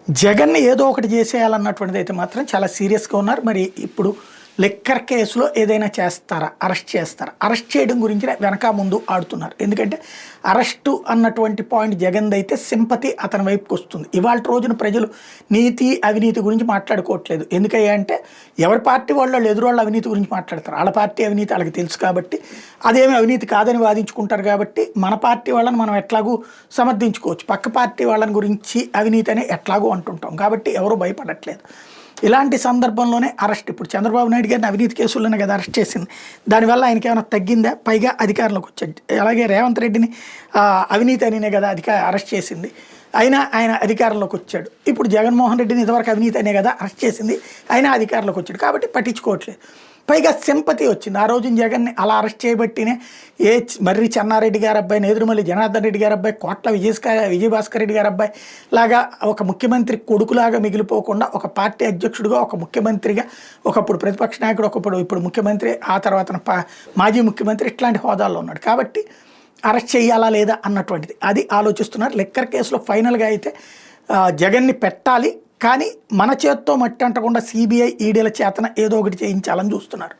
జగన్‌ని ఏదో ఒకటి జేసేయాలన్నటువంటిదైతే మాత్రం చాలా సీరియస్‌గా ఉన్నారు. మరి ఇప్పుడు లిక్కర్ కేసులో ఏదైనా చేస్తారా? అరెస్ట్ చేస్తారా? అరెస్ట్ చేయడం గురించి వెనక ముందు ఆడుతున్నారు. ఎందుకంటే అరెస్టు అన్నటువంటి పాయింట్ జగన్‌దైతే సింపతి అతని వైపుకొస్తుంది. ఇవాల్టి రోజున ప్రజలు నీతి, అవినీతి గురించి మాట్లాడుకోవట్లేదు. ఎందుకయ్యా అంటే ఎవరి పార్టీ వాళ్ళు ఎదురోళ్ళ అవినీతి గురించి మాట్లాడతారు. ఆళ్ళ పార్టీ అవినీతి ఆళ్ళకి తెలుసు కాబట్టి అదేమి అవినీతి కాదని వాదించుకుంటారు కాబట్టి మన పార్టీ వాళ్ళని మనం ఎట్లాగూ సమర్థించుకోవచ్చు. పక్క పార్టీ వాళ్ళని గురించి అవినీతి అని ఎట్లాగూ అంటుంటాం. కాబట్టి ఎవరు భయపడట్లేదు. ఇలాంటి సందర్భంలోనే అరెస్ట్ ఇప్పుడు చంద్రబాబు నాయుడు గారిని అవినీతి కేసుల్లోనే కదా అరెస్ట్ చేసింది. దానివల్ల ఆయనకి ఏమైనా తగ్గిందా? పైగా అధికారంలోకి వచ్చాడు. అలాగే రేవంత్ రెడ్డిని అవినీతి అనినే కదా అరెస్ట్ చేసింది. అయినా ఆయన అధికారంలోకి వచ్చాడు. ఇప్పుడు జగన్మోహన్ రెడ్డిని ఇంతవరకు అవినీతి అనే కదా అరెస్ట్ చేసింది. అయినా అధికారంలోకి వచ్చాడు. కాబట్టి పట్టించుకోవట్లేదు. పైగా సింపతి వచ్చింది. ఆ రోజున జగన్ని అలా అరెస్ట్ చేయబట్టినే మర్రి చెన్నారెడ్డి గారి అబ్బాయి, నేదురుమల్లి జనార్దన్ రెడ్డి గారి అబ్బాయి, కోట్ల విజయభాస్కర్ రెడ్డి గారి అబ్బాయి లాగా ఒక ముఖ్యమంత్రి కొడుకులాగా మిగిలిపోకుండా ఒక పార్టీ అధ్యక్షుడిగా, ఒక ముఖ్యమంత్రిగా, ఒకప్పుడు ప్రతిపక్ష నాయకుడు, ఇప్పుడు ముఖ్యమంత్రి, ఆ తర్వాత మాజీ ముఖ్యమంత్రి ఇట్లాంటి హోదాల్లో ఉన్నాడు. కాబట్టి అరెస్ట్ చేయాలా లేదా అన్నటువంటిది అది ఆలోచిస్తున్నారు. లిక్కర్ కేసులో ఫైనల్గా అయితే జగన్ని పెట్టాలి, కానీ మన చేత్తో మట్టి అంటకుండా సిబిఐ, ఈడీల చేతన ఏదో ఒకటి చేయించాలని చూస్తున్నారు.